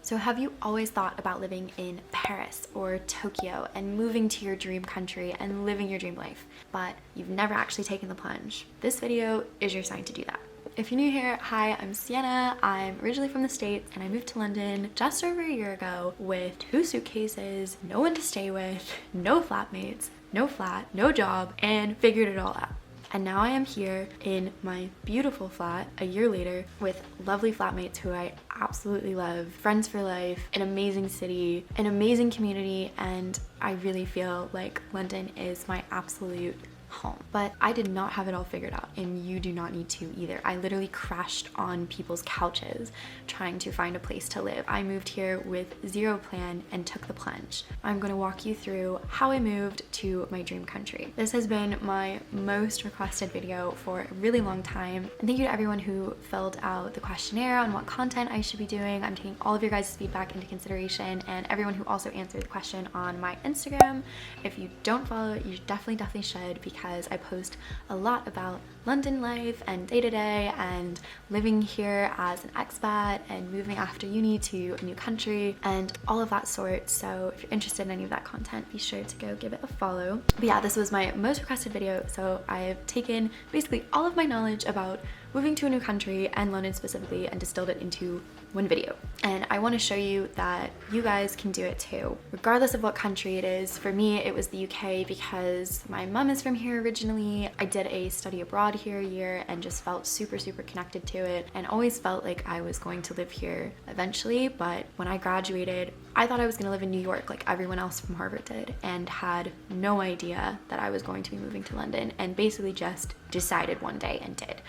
So have you always thought about living in Paris or Tokyo and moving to your dream country and living your dream life, but you've never actually taken the plunge? This video is your sign to do that. If you're new here, hi, I'm Sienna. I'm originally from the States and I moved to London just over a year ago with 2 suitcases, no one to stay with, no flatmates, no flat, no job, and figured it all out. And now I am here in my beautiful flat a year later with lovely flatmates who I absolutely love, friends for life, an amazing city, an amazing community, and I really feel like London is my absolute home. But I did not have it all figured out, and you do not need to either. I literally crashed on people's couches trying to find a place to live. I moved here with zero plan and took the plunge. I'm going to walk you through how I moved to my dream country. This has been my most requested video for a really long time, and thank you to everyone who filled out the questionnaire on what content I should be doing. I'm taking all of your guys' feedback into consideration, and everyone who also answered the question on my Instagram. If you don't follow it, you definitely should, because I post a lot about London life and day-to-day and living here as an expat and moving after uni to a new country and all of that sort. So if you're interested in any of that content, be sure to go give it a follow. But yeah, this was my most requested video, so I've taken basically all of my knowledge about moving to a new country and London specifically and distilled it into one video. And I want to show you that you guys can do it too, regardless of what country it is. For me, it was the UK because my mom is from here originally. I did a study abroad here a year and just felt super connected to it and always felt like I was going to live here eventually. But when I graduated, I thought I was going to live in New York like everyone else from Harvard did, and had no idea that I was going to be moving to London, and basically just decided one day and did.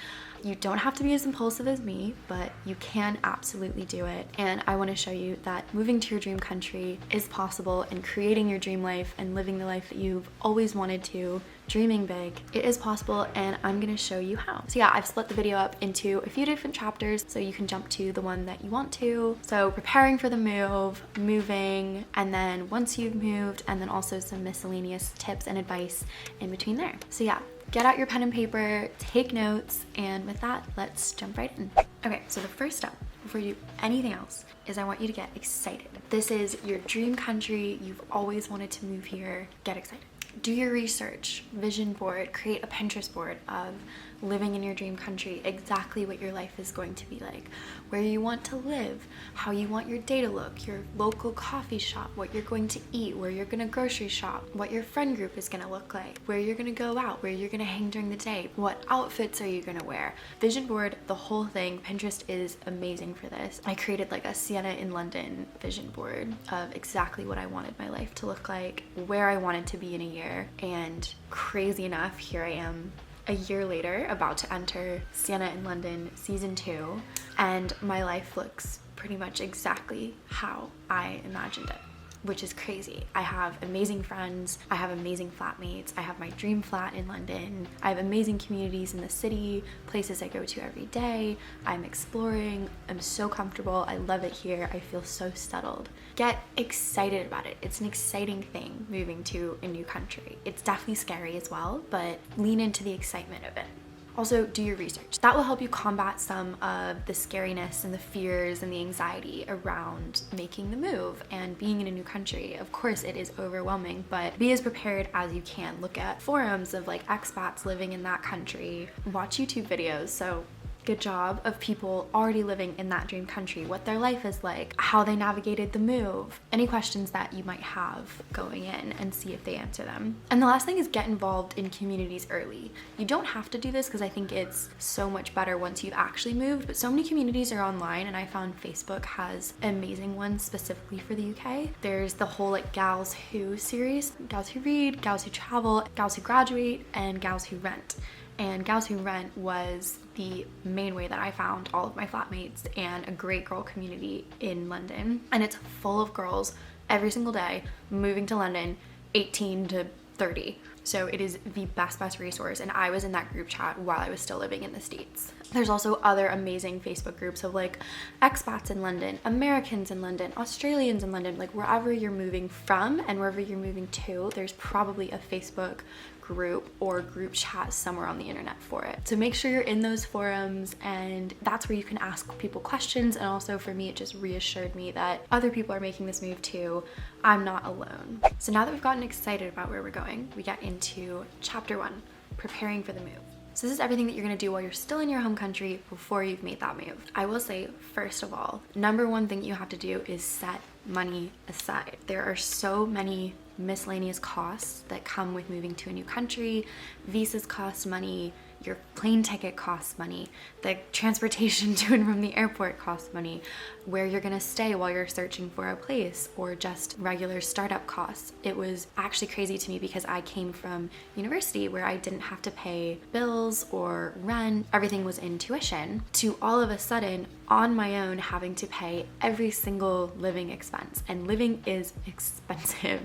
You don't have to be as impulsive as me, but you can absolutely do it. And I want to show you that moving to your dream country is possible, and creating your dream life and living the life that you've always wanted to, dreaming big, it is possible, and I'm going to show you how. So yeah, I've split the video up into a few different chapters so you can jump to the one that you want to. So preparing for the move, moving, and then once you've moved, and then also some miscellaneous tips and advice in between there. So yeah, get out your pen and paper, take notes, and with that, let's jump right in. Okay, so the first step before you do anything else is I want you to get excited. This is your dream country. You've always wanted to move here. Get excited. Do your research, vision board, create a Pinterest board of living in your dream country, exactly what your life is going to be like, where you want to live, how you want your day to look, your local coffee shop, what you're going to eat, where you're gonna grocery shop, what your friend group is gonna look like, where you're gonna go out, where you're gonna hang during the day, what outfits are you gonna wear. Vision board, the whole thing. Pinterest is amazing for this. I created like a Sienna in London vision board of exactly what I wanted my life to look like, where I wanted to be in a year, and crazy enough, here I am a year later, about to enter Sienna in London season 2, and my life looks pretty much exactly how I imagined it, which is crazy. I have amazing friends, I have amazing flatmates, I have my dream flat in London, I have amazing communities in the city, places I go to every day, I'm exploring, I'm so comfortable, I love it here, I feel so settled. Get excited about it. It's an exciting thing moving to a new country. It's definitely scary as well, but lean into the excitement of it. Also, do your research. That will help you combat some of the scariness and the fears and the anxiety around making the move and being in a new country. Of course, it is overwhelming, but be as prepared as you can. Look at forums of like expats living in that country. Watch YouTube videos. So good job of people already living in that dream country, what their life is like, how they navigated the move, any questions that you might have going in, and see if they answer them. And the last thing is get involved in communities early. You don't have to do this because I think it's so much better once you've actually moved, but so many communities are online, and I found Facebook has amazing ones specifically for the UK. There's the whole like Gals Who series, Gals Who Read, Gals Who Travel, Gals Who Graduate, and Gals Who Rent. And Gals Who Rent was the main way that I found all of my flatmates and a great girl community in London. And it's full of girls every single day moving to London, 18 to 30. So it is the best resource, and I was in that group chat while I was still living in the States. There's also other amazing Facebook groups of like expats in London, Americans in London, Australians in London, like wherever you're moving from and wherever you're moving to, there's probably a Facebook group or group chat somewhere on the internet for it. So make sure you're in those forums, and that's where you can ask people questions. And also for me, it just reassured me that other people are making this move too. I'm not alone. So now that we've gotten excited about where we're going, we get into chapter 1, preparing for the move. So this is everything that you're gonna do while you're still in your home country before you've made that move. I will say, first of all, number one thing you have to do is set money aside. There are so many miscellaneous costs that come with moving to a new country. Visas cost money, your plane ticket costs money, the transportation to and from the airport costs money, where you're gonna stay while you're searching for a place, or just regular startup costs. It was actually crazy to me because I came from university where I didn't have to pay bills or rent, everything was in tuition, to all of a sudden on my own having to pay every single living expense. And living is expensive,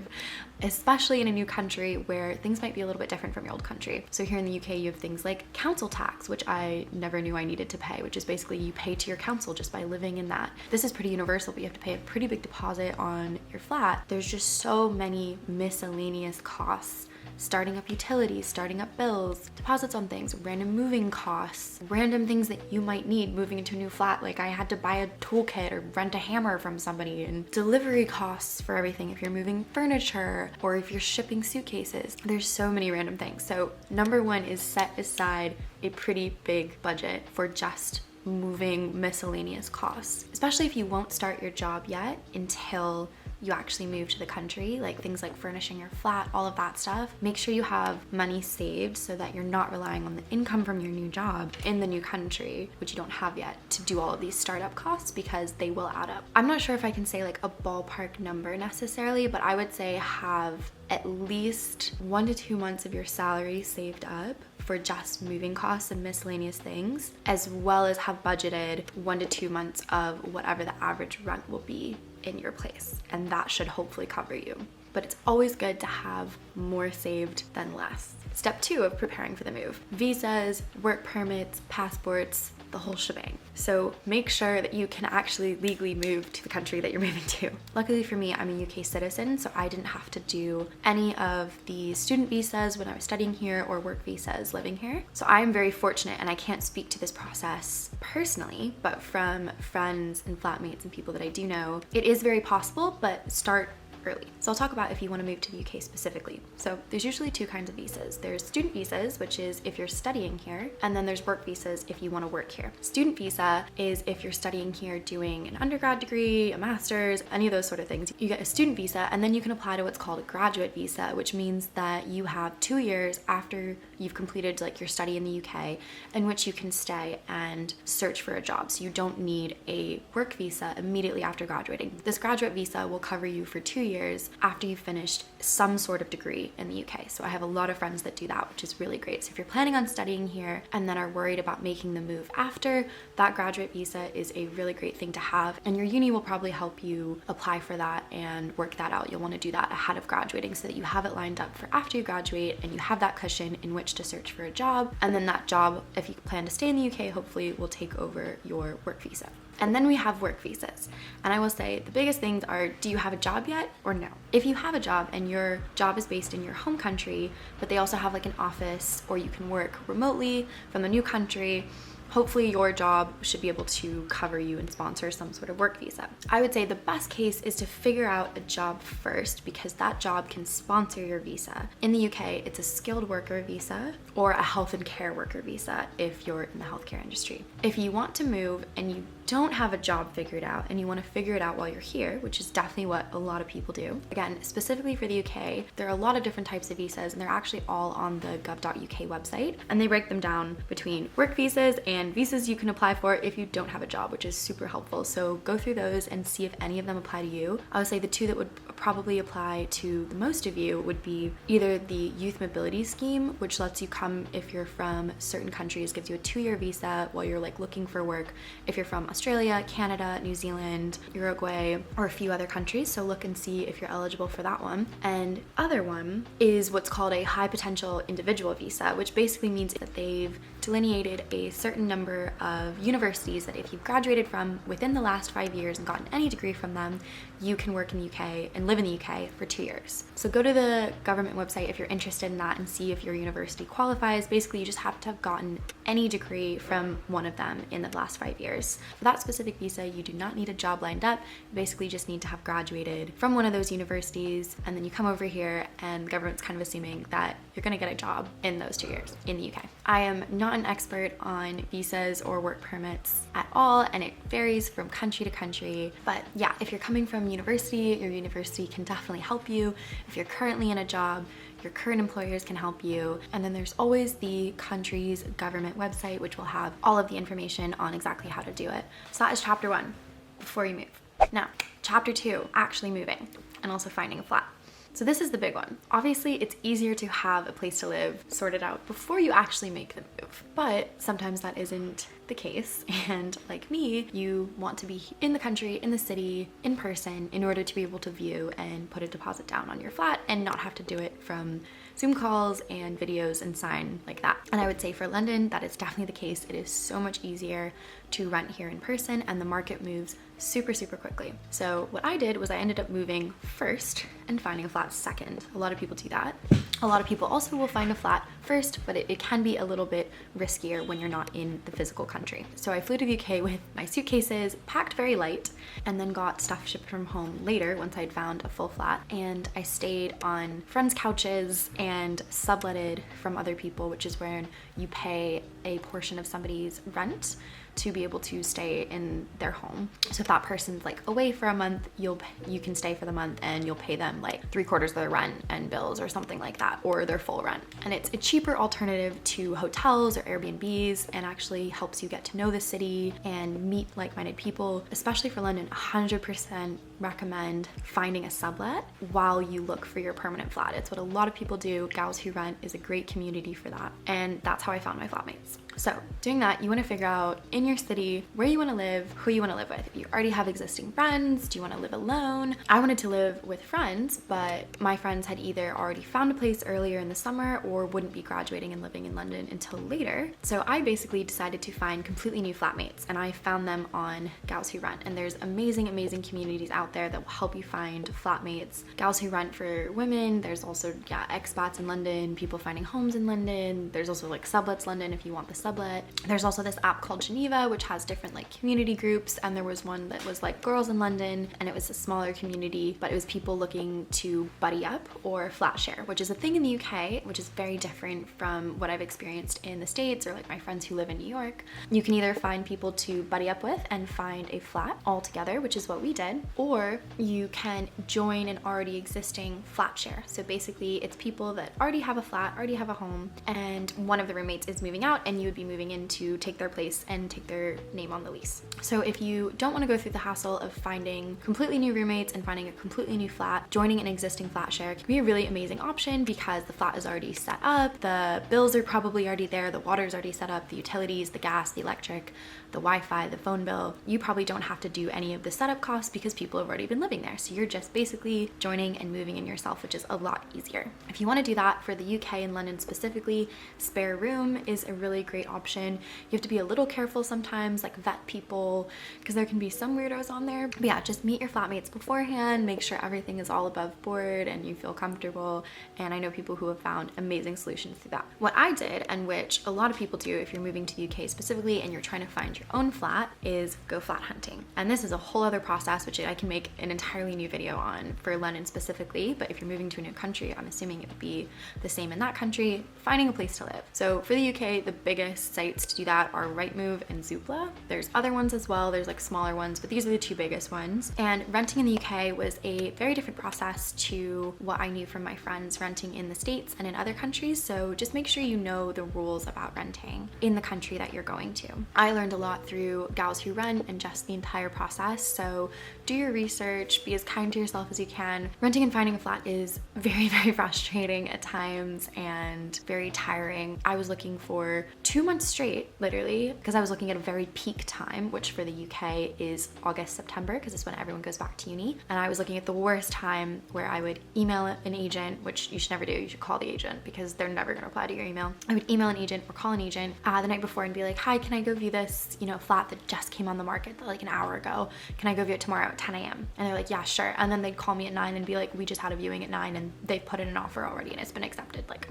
especially in a new country where things might be a little bit different from your old country. So here in the UK, you have things like council tax, which I never knew I needed to pay, which is basically you pay to your council just by living in that. This is pretty universal, but you have to pay a pretty big deposit on your flat. There's just so many miscellaneous costs. Starting up utilities, starting up bills, deposits on things, random moving costs, random things that you might need moving into a new flat, like I had to buy a toolkit or rent a hammer from somebody, and delivery costs for everything if you're moving furniture or if you're shipping suitcases. There's so many random things. So number one is set aside a pretty big budget for just moving miscellaneous costs, especially if you won't start your job yet until you actually move to the country, like things like furnishing your flat, all of that stuff. Make sure you have money saved so that you're not relying on the income from your new job in the new country, which you don't have yet, to do all of these startup costs, because they will add up. I'm not sure if I can say like a ballpark number necessarily, but I would say have at least 1 to 2 months of your salary saved up for just moving costs and miscellaneous things, as well as have budgeted 1 to 2 months of whatever the average rent will be in your place, and that should hopefully cover you. But it's always good to have more saved than less. Step 2 of preparing for the move: visas, work permits, passports, the whole shebang. So make sure that you can actually legally move to the country that you're moving to. Luckily for me, I'm a UK citizen, so I didn't have to do any of the student visas when I was studying here or work visas living here. So I'm very fortunate, and I can't speak to this process personally, but from friends and flatmates and people that I do know, it is very possible, but start early. So I'll talk about if you want to move to the UK specifically. So there's usually 2 kinds of visas. There's student visas, which is if you're studying here, and then there's work visas if you want to work here. Student visa is if you're studying here doing an undergrad degree, a master's, any of those sort of things. You get a student visa, and then you can apply to what's called a graduate visa, which means that you have 2 years after you've completed like your study in the UK in which you can stay and search for a job. So you don't need a work visa immediately after graduating. This graduate visa will cover you for 2 years after you've finished some sort of degree in the UK. So I have a lot of friends that do that, which is really great. So if you're planning on studying here and then are worried about making the move after, that graduate visa is a really great thing to have, and your uni will probably help you apply for that and work that out. You'll want to do that ahead of graduating so that you have it lined up for after you graduate and you have that cushion in which to search for a job, and then that job, if you plan to stay in the UK, hopefully will take over your work visa. And then we have work visas. And I will say the biggest things are, do you have a job yet or no? If you have a job and your job is based in your home country, but they also have like an office, or you can work remotely from the new country, hopefully your job should be able to cover you and sponsor some sort of work visa. I would say the best case is to figure out a job first, because that job can sponsor your visa. In the UK, it's a skilled worker visa or a health and care worker visa if you're in the healthcare industry. If you want to move and you don't have a job figured out and you want to figure it out while you're here, which is definitely what a lot of people do. Again, specifically for the UK, there are a lot of different types of visas, and they're actually all on the gov.uk website, and they break them down between work visas and visas you can apply for if you don't have a job, which is super helpful. So go through those and see if any of them apply to you. I would say the 2 that would probably apply to the most of you would be either the youth mobility scheme, which lets you come if you're from certain countries, gives you a 2-year visa while you're like looking for work. If you're from Australia, Canada, New Zealand, Uruguay, or a few other countries. So look and see if you're eligible for that one. And other one is what's called a high potential individual visa, which basically means that they've delineated a certain number of universities that if you've graduated from within the last 5 years and gotten any degree from them, you can work in the UK and live in the UK for 2 years. So go to the government website if you're interested in that and see if your university qualifies. Basically, you just have to have gotten any degree from one of them in the last 5 years. For that specific visa, you do not need a job lined up. You basically just need to have graduated from one of those universities, and then you come over here and the government's kind of assuming that you're gonna get a job in those 2 years in the UK. I am not an expert on visas or work permits at all, and it varies from country to country. But yeah, if you're coming from university, your university can definitely help you. If you're currently in a job, your current employers can help you. And then there's always the country's government website, which will have all of the information on exactly how to do it. So that is chapter 1, before you move. Now, chapter 2, actually moving and also finding a flat. So this is the big one. Obviously, it's easier to have a place to live sorted out before you actually make the move, but sometimes that isn't the case. And like me, you want to be in the country, in the city, in person in order to be able to view and put a deposit down on your flat and not have to do it from Zoom calls and videos and sign like that. And I would say for London, that is definitely the case. It is so much easier to rent here in person, and the market moves super quickly. So what I did was I ended up moving first and finding a flat second. A lot of people do that. A lot of people also will find a flat first, but it can be a little bit riskier when you're not in the physical country. So I flew to the UK with my suitcases, packed very light, and then got stuff shipped from home later once I'd found a full flat. And I stayed on friends' couches and subletted from other people, which is where you pay a portion of somebody's rent to be able to stay in their home. So if that person's like away for a month, you can stay for the month and you'll pay them like 3/4 of their rent and bills or something like that, or their full rent. And it's a cheaper alternative to hotels or Airbnbs, and actually helps you get to know the city and meet like-minded people. Especially for London, 100% recommend finding a sublet while you look for your permanent flat. It's what a lot of people do. Gals Who Rent is a great community for that, and that's how I found my flatmates. So doing that, you want to figure out in your city where you want to live, who you want to live with. If you already have existing friends, do you want to live alone? I wanted to live with friends, but my friends had either already found a place earlier in the summer or wouldn't be graduating and living in London until later. So I basically decided to find completely new flatmates, and I found them on Gals Who Rent. And there's amazing communities out there that will help you find flatmates. Gals Who Rent for women. There's also expats in London, people finding homes in London. There's also like Sublets London if you want the sublet. There's also this app called Geneva, which has different like community groups, and there was one that was like girls in London, and it was a smaller community, but it was people looking to buddy up or flat share, which is a thing in the UK, which is very different from what I've experienced in the States or like my friends who live in New York. You can either find people to buddy up with and find a flat all together, which is what we did, or you can join an already existing flat share. So basically it's people that already have a flat, already have a home, and one of the roommates is moving out and you would be moving in to take their place and take their name on the lease. So if you don't want to go through the hassle of finding completely new roommates and finding a completely new flat, joining an existing flat share can be a really amazing option because the flat is already set up, the bills are probably already there, the water's already set up, the utilities, the gas, the electric, the Wi-Fi, the phone bill. You probably don't have to do any of the setup costs because people have already been living there. So you're just basically joining and moving in yourself, which is a lot easier. If you want to do that for the UK and London specifically, spare room is a really great option. You have to be a little careful sometimes, like vet people, because there can be some weirdos on there. But yeah, just meet your flatmates beforehand, make sure everything is all above board and you feel comfortable. And I know people who have found amazing solutions through that. What I did, and which a lot of people do if you're moving to the UK specifically and you're trying to find your own flat, is go flat hunting. And this is a whole other process, which I can make an entirely new video on for London specifically. But if you're moving to a new country, I'm assuming it would be the same in that country, finding a place to live. So for the UK, the biggest sites to do that are Rightmove and Zoopla. There's other ones as well, there's like smaller ones, but these are the two biggest ones. And renting in the UK was a very different process to what I knew from my friends renting in the States and in other countries. So just make sure you know the rules about renting in the country that you're going to. I learned a lot through Gals Who Rent and just the entire process. So do your research, be as kind to yourself as you can. Renting and finding a flat is very frustrating at times and very tiring. I was looking for 2 months straight, literally, because I was looking at a very peak time, which for the UK is August, September, because it's when everyone goes back to uni. And I was looking at the worst time where I would email an agent, which you should never do. You should call the agent because they're never going to reply to your email. I would email an agent or call an agent the night before and be like, hi, can I go view this, flat that just came on the market like an hour ago? Can I go view it tomorrow at 10 a.m.? And they're like, yeah, sure. And then they'd call me at 9 and be like, we just had a viewing at 9 and they've put in an offer already and it's been accepted. Like,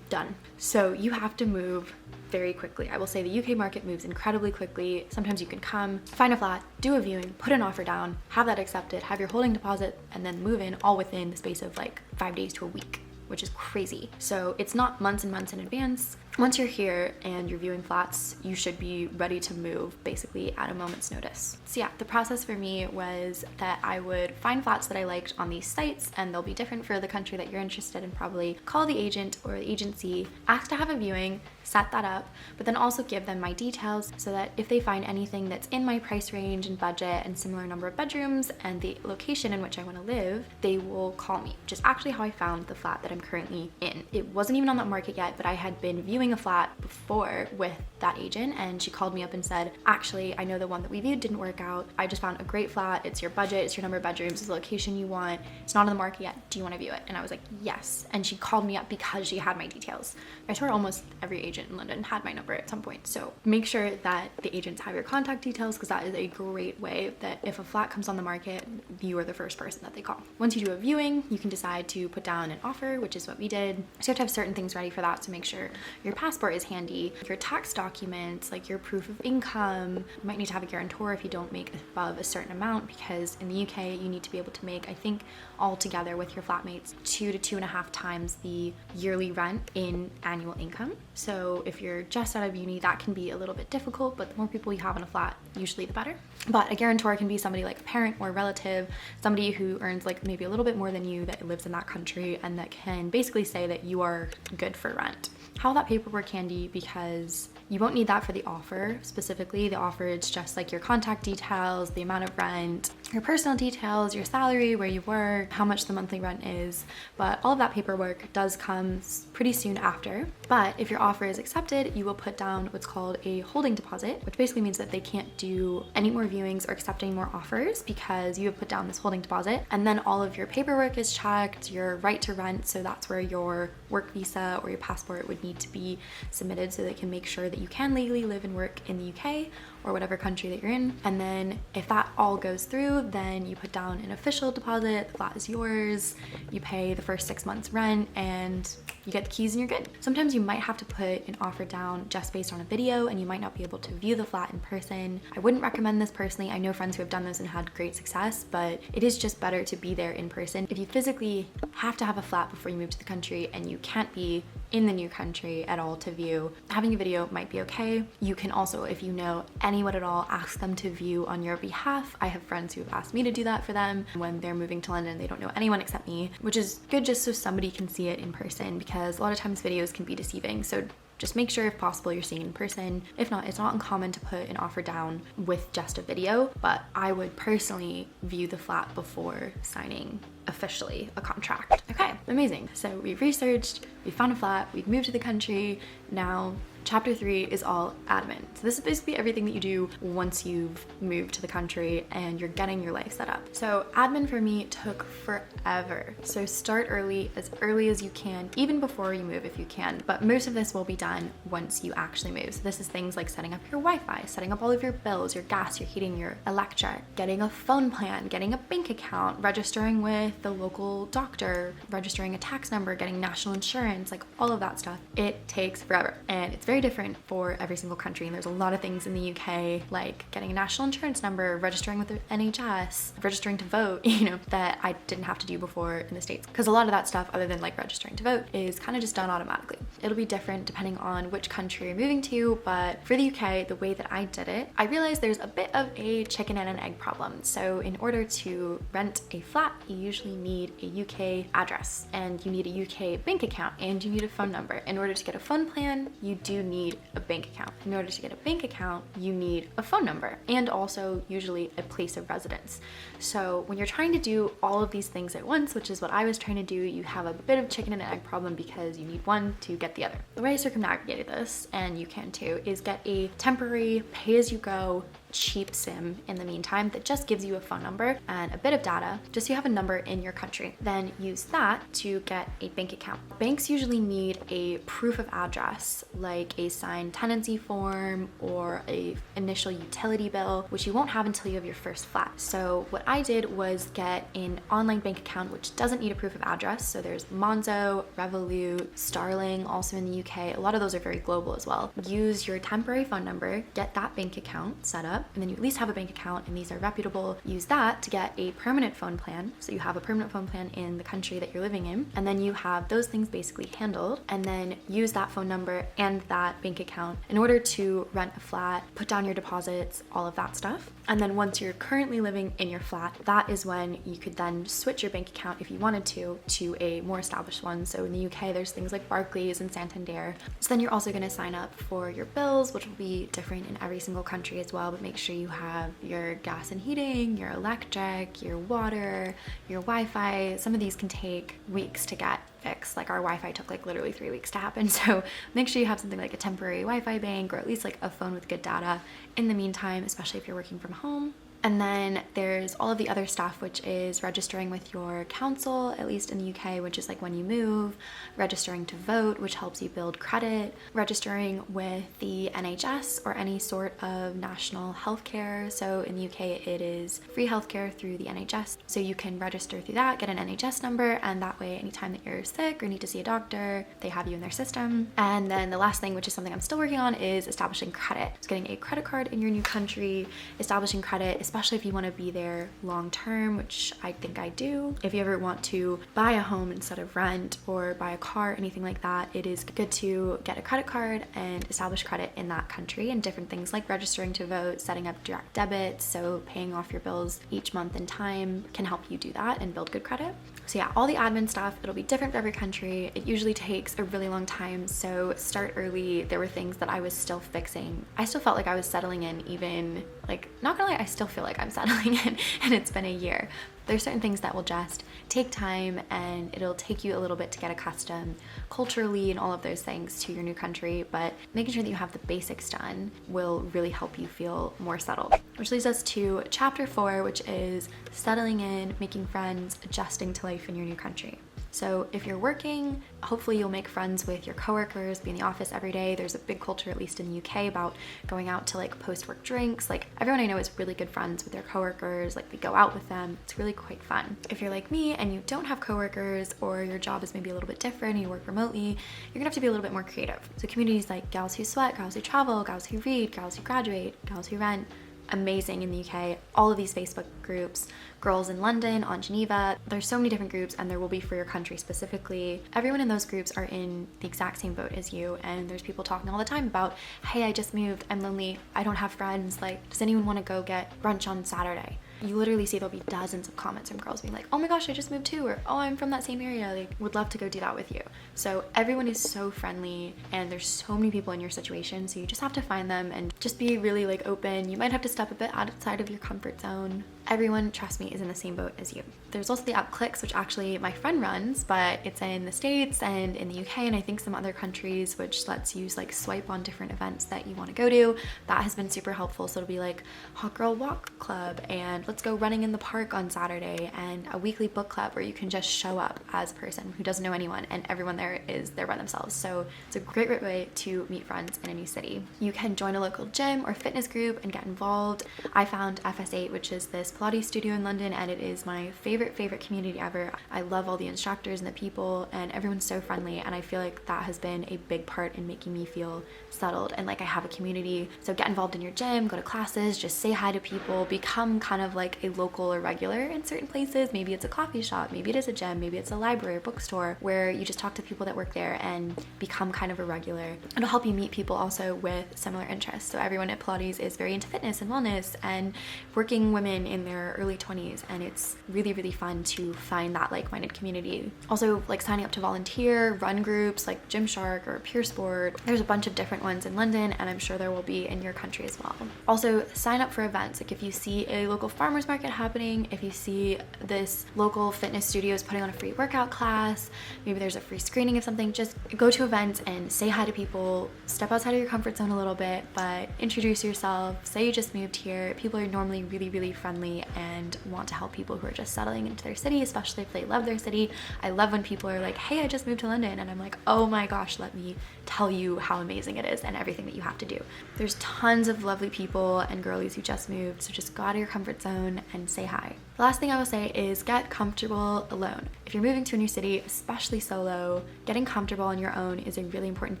done. So you have to move very quickly. I will say the UK market moves incredibly quickly. Sometimes you can come, find a flat, do a viewing, put an offer down, have that accepted, have your holding deposit, and then move in all within the space of like 5 days to a week, which is crazy. So it's not months and months in advance. Once you're here and you're viewing flats, you should be ready to move basically at a moment's notice. So yeah, the process for me was that I would find flats that I liked on these sites, and they'll be different for the country that you're interested in. Probably call the agent or the agency, ask to have a viewing, set that up, but then also give them my details so that if they find anything that's in my price range and budget and similar number of bedrooms and the location in which I want to live, they will call me, which is actually how I found the flat that I'm currently in. It wasn't even on that market yet, but I had been viewing a flat before with that agent, and she called me up and said, actually, I know the one that we viewed didn't work out. I just found a great flat. It's your budget, it's your number of bedrooms, it's the location you want. It's not on the market yet. Do you want to view it? And I was like, yes. And she called me up because she had my details. I swear almost every agent in London had my number at some point. So make sure that the agents have your contact details, because that is a great way that if a flat comes on the market, you are the first person that they call. Once you do a viewing, you can decide to put down an offer, which is what we did. So you have to have certain things ready for that. So make sure your passport is handy, your tax documents, like your proof of income. You might need to have a guarantor if you don't make above a certain amount, because in the UK you need to be able to make, I think, all together with your flatmates 2 to 2.5 times the yearly rent in annual income. So if you're just out of uni, that can be a little bit difficult, but the more people you have in a flat, usually the better. But a guarantor can be somebody like a parent or a relative, somebody who earns like maybe a little bit more than you, that lives in that country, and that can basically say that you are good for rent. Have that paperwork handy, because you won't need that for the offer specifically. The offer is just like your contact details, the amount of rent, your personal details, your salary, where you work, how much the monthly rent is. But all of that paperwork does come pretty soon after. But if your offer is accepted, you will put down what's called a holding deposit, which basically means that they can't do any more viewings or accept any more offers because you have put down this holding deposit. And then all of your paperwork is checked, your right to rent, so that's where your work visa or your passport would need to be submitted so they can make sure that you can legally live and work in the UK or whatever country that you're in. And then if that all goes through, then you put down an official deposit, the flat is yours, you pay the first 6 months rent, and you get the keys and you're good. Sometimes you might have to put an offer down just based on a video, and you might not be able to view the flat in person. I wouldn't recommend this personally. I know friends who have done this and had great success, but it is just better to be there in person. If you physically have to have a flat before you move to the country and you can't be in the new country at all to view, having a video might be okay. You can also, if you know anyone at all, ask them to view on your behalf. I have friends who have asked me to do that for them when they're moving to London. They don't know anyone except me, which is good just so somebody can see it in person, because a lot of times videos can be deceiving. So just make sure if possible you're seeing in person. If not, it's not uncommon to put an offer down with just a video, but I would personally view the flat before signing officially a contract. Okay, amazing. So we've researched, we found a flat, we've moved to the country. Now chapter 3 is all admin. So this is basically everything that you do once you've moved to the country and you're getting your life set up. So admin for me took forever. So start early as you can, even before you move if you can. But most of this will be done once you actually move. So this is things like setting up your Wi-Fi, setting up all of your bills, your gas, your heating, your electric, getting a phone plan, getting a bank account, registering with the local doctor, registering a tax number, getting national insurance, like all of that stuff. It takes forever, and it's very different for every single country. And there's a lot of things in the UK, like getting a national insurance number, registering with the NHS, registering to vote, that I didn't have to do before in the States. Because a lot of that stuff, other than like registering to vote, is kind of just done automatically. It'll be different depending on which country you're moving to, but for the UK, the way that I did it, I realized there's a bit of a chicken and an egg problem. So in order to rent a flat, you usually actually need a UK address, and you need a UK bank account, and you need a phone number. In order to get a phone plan, you do need a bank account. In order to get a bank account, you need a phone number, and also usually a place of residence. So when you're trying to do all of these things at once, which is what I was trying to do, you have a bit of chicken and egg problem because you need one to get the other. The way I circumnavigated this, and you can too, is get a temporary pay-as-you-go cheap SIM in the meantime that just gives you a phone number and a bit of data, just so you have a number in your country. Then use that to get a bank account. Banks usually need a proof of address, like a signed tenancy form or a initial utility bill, which you won't have until you have your first flat. So what I did was get an online bank account which doesn't need a proof of address. So there's Monzo, Revolut, Starling, also in the UK. A lot of those are very global as well. Use your temporary phone number, get that bank account set up, and then you at least have a bank account, and these are reputable. Use that to get a permanent phone plan, so you have a permanent phone plan in the country that you're living in, and then you have those things basically handled, and then use that phone number and that bank account in order to rent a flat, put down your deposits, all of that stuff. And then once you're currently living in your flat, that is when you could then switch your bank account if you wanted to a more established one. So in the UK, there's things like Barclays and Santander. So then you're also going to sign up for your bills, which will be different in every single country as well, but make sure you have your gas and heating, your electric, your water, your Wi-Fi. Some of these can take weeks to get fixed. Like our Wi-Fi took like literally 3 weeks to happen. So make sure you have something like a temporary Wi-Fi bank, or at least like a phone with good data in the meantime, especially if you're working from home. And then there's all of the other stuff, which is registering with your council, at least in the UK, which is like when you move, registering to vote, which helps you build credit, registering with the NHS or any sort of national healthcare. So in the UK, it is free healthcare through the NHS. So you can register through that, get an NHS number, and that way, anytime that you're sick or need to see a doctor, they have you in their system. And then the last thing, which is something I'm still working on, is establishing credit. So getting a credit card in your new country, establishing credit, especially if you want to be there long term, which I think I do. If you ever want to buy a home instead of rent, or buy a car, anything like that, it is good to get a credit card and establish credit in that country. And different things like registering to vote, setting up direct debit, so paying off your bills each month in time can help you do that and build good credit. So yeah, all the admin stuff, it'll be different for every country. It usually takes a really long time, so start early. There were things that I was still fixing. I still felt like I was settling in, even like, not gonna lie, I still feel like I'm settling in, and it's been a year. There's certain things that will just take time, and it'll take you a little bit to get accustomed culturally and all of those things to your new country, but making sure that you have the basics done will really help you feel more settled. Which leads us to chapter 4, which is settling in, making friends, adjusting to life in your new country. So if you're working, hopefully you'll make friends with your coworkers, be in the office every day. There's a big culture, at least in the UK, about going out to like post-work drinks. Like everyone I know is really good friends with their coworkers, like they go out with them. It's really quite fun. If you're like me and you don't have coworkers, or your job is maybe a little bit different and you work remotely, you're gonna have to be a little bit more creative. So communities like Gals Who Sweat, Gals Who Travel, Gals Who Read, Gals Who Graduate, Gals Who Rent, amazing in the UK. All of these Facebook groups, Girls in London, on Geneva, there's so many different groups, and there will be for your country specifically. Everyone in those groups are in the exact same boat as you, and there's people talking all the time about, hey, I just moved, I'm lonely, I don't have friends, like, does anyone want to go get brunch on Saturday? You literally see there'll be dozens of comments from girls being like, oh my gosh, I just moved too, or oh, I'm from that same area, like, would love to go do that with you. So everyone is so friendly, and there's so many people in your situation, so you just have to find them and just be really like open. You might have to step a bit outside of your comfort zone. Everyone, trust me, is in the same boat as you. There's also the app Clicks, which actually my friend runs, but it's in the States and in the UK, and I think some other countries, which lets you like swipe on different events that you want to go to. That has been super helpful. So it'll be like Hot Girl Walk Club, and let's go running in the park on Saturday, and a weekly book club where you can just show up as a person who doesn't know anyone, and everyone there is there by themselves. So it's a great way to meet friends in a new city. You can join a local gym or fitness group and get involved. I found FS8, which is this Pilates studio in London, and it is my favorite community ever. I love all the instructors and the people, and everyone's so friendly, and I feel like that has been a big part in making me feel settled and like I have a community. So get involved in your gym, go to classes, just say hi to people, become kind of like a local or regular in certain places. Maybe it's a coffee shop, maybe it is a gym, maybe it's a library or bookstore where you just talk to people that work there and become kind of a regular. It'll help you meet people also with similar interests. So everyone at Pilates is very into fitness and wellness, and working women in their early 20s, and it's really, really fun to find that like-minded community. Also, like signing up to volunteer, run groups like Gymshark or Pure Sport. There's a bunch of different ones in London, and I'm sure there will be in your country as well. Also, sign up for events. Like if you see a local farmers market happening, if you see this local fitness studio is putting on a free workout class, maybe there's a free screening of something, just go to events and say hi to people, step outside of your comfort zone a little bit, but introduce yourself, say you just moved here. People are normally really, really friendly and want to help people who are just settling into their city, especially if they love their city. I love when people are like, hey, I just moved to London, and I'm like, oh my gosh, let me tell you how amazing it is and everything that you have to do. There's tons of lovely people and girlies who just moved, so just go out of your comfort zone and say hi. The last thing I will say is get comfortable alone. If you're moving to a new city, especially solo, getting comfortable on your own is a really important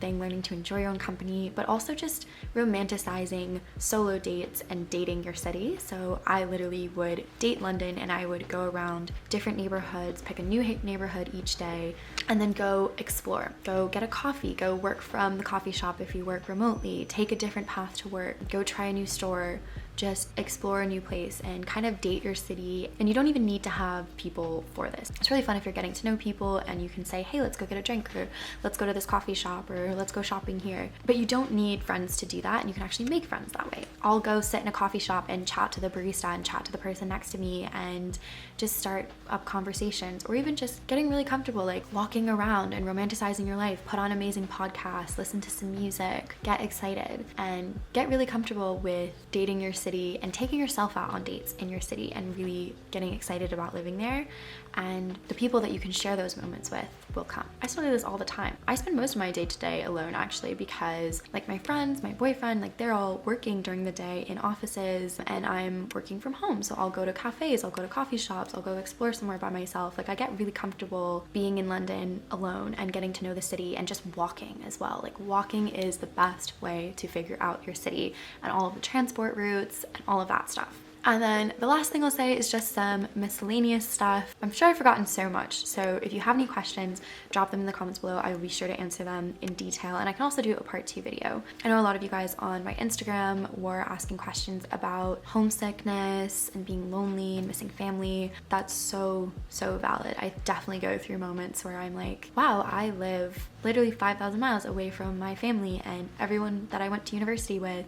thing, learning to enjoy your own company, but also just romanticizing solo dates and dating your city. So I literally would date London, and I would go around different neighborhoods, pick a new neighborhood each day, and then go explore. Go get a coffee, go work from the coffee shop if you work remotely, take a different path to work, go try a new store, just explore a new place and kind of date your city. And you don't even need to have people for this. It's really fun if you're getting to know people and you can say, hey, let's go get a drink, or let's go to this coffee shop, or let's go shopping here. But you don't need friends to do that, and you can actually make friends that way. I'll go sit in a coffee shop and chat to the barista and chat to the person next to me and just start up conversations, or even just getting really comfortable, like walking around and romanticizing your life. Put on amazing podcasts, listen to some music, get excited, and get really comfortable with dating your city and taking yourself out on dates in your city and really getting excited about living there. And the people that you can share those moments with will come. I still do this all the time. I spend most of my day-to-day alone, actually, because like my friends, my boyfriend, like they're all working during the day in offices, and I'm working from home. So I'll go to cafes, I'll go to coffee shops, I'll go explore somewhere by myself. Like I get really comfortable being in London alone and getting to know the city, and just walking as well. Like walking is the best way to figure out your city and all of the transport routes and all of that stuff. And then the last thing I'll say is just some miscellaneous stuff. I'm sure I've forgotten so much, so if you have any questions, drop them in the comments below. I will be sure to answer them in detail, and I can also do a part 2 video. I know a lot of you guys on my Instagram were asking questions about homesickness and being lonely and missing family. That's so valid. I definitely go through moments where I'm like, wow, I live literally 5,000 miles away from my family and everyone that I went to university with,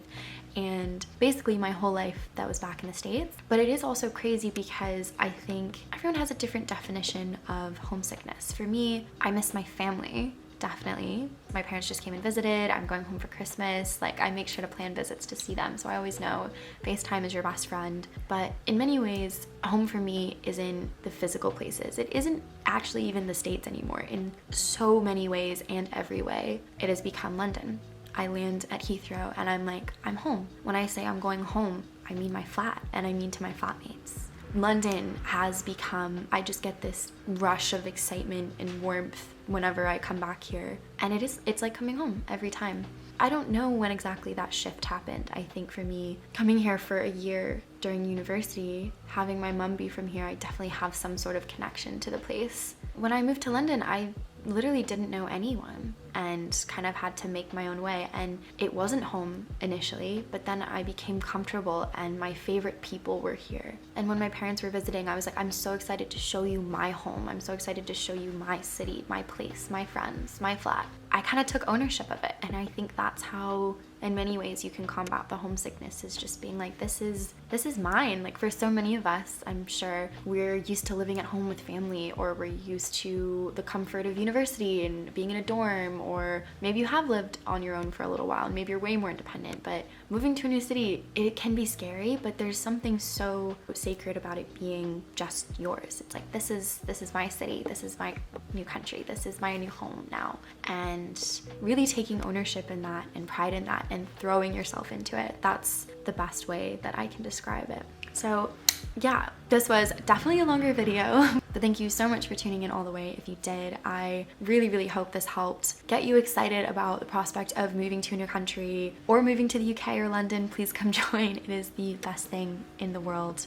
and basically my whole life that was back in the States. But it is also crazy because I think everyone has a different definition of homesickness. For me, I miss my family. Definitely. My parents just came and visited. I'm going home for Christmas. Like I make sure to plan visits to see them. So I always know FaceTime is your best friend. But in many ways, home for me is in the physical places. It isn't actually even the States anymore. In so many ways and every way, it has become London. I land at Heathrow and I'm like, I'm home. When I say I'm going home, I mean my flat, and I mean to my flatmates. London has become, I just get this rush of excitement and warmth whenever I come back here. And it's like coming home every time. I don't know when exactly that shift happened. I think for me, coming here for a year during university, having my mom be from here, I definitely have some sort of connection to the place. When I moved to London, I literally didn't know anyone and kind of had to make my own way, and it wasn't home initially, but then I became comfortable and my favorite people were here. And when my parents were visiting, I was like, I'm so excited to show you my home. I'm so excited to show you my city, my place, my friends, my flat. I kind of took ownership of it, and I think that's how in many ways you can combat the homesickness, is just being like, this is mine. Like for so many of us, I'm sure we're used to living at home with family, or we're used to the comfort of university and being in a dorm, or maybe you have lived on your own for a little while and maybe you're way more independent. But moving to a new city, it can be scary, but there's something so sacred about it being just yours. It's like, this is my city, this is my new country, this is my new home now. And really taking ownership in that and pride in that and throwing yourself into it, that's the best way that I can describe it. So yeah, this was definitely a longer video, but thank you so much for tuning in all the way. If you did, I really hope this helped get you excited about the prospect of moving to a new country or moving to the UK or London. Please come join. It is the best thing in the world.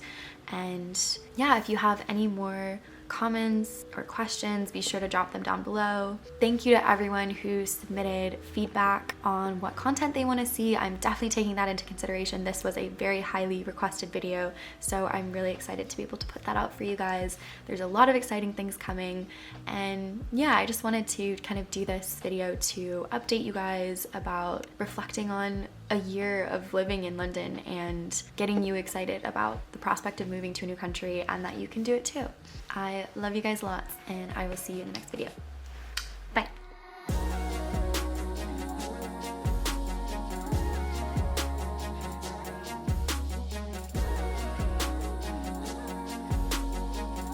And yeah, if you have any more comments or questions, be sure to drop them down below. Thank you to everyone who submitted feedback on what content they want to see. I'm definitely taking that into consideration. This was a very highly requested video, so I'm really excited to be able to put that out for you guys. There's a lot of exciting things coming, and yeah, I just wanted to kind of do this video to update you guys about reflecting on a year of living in London and getting you excited about the prospect of moving to a new country and that you can do it too. I love you guys lots, and I will see you in the next video.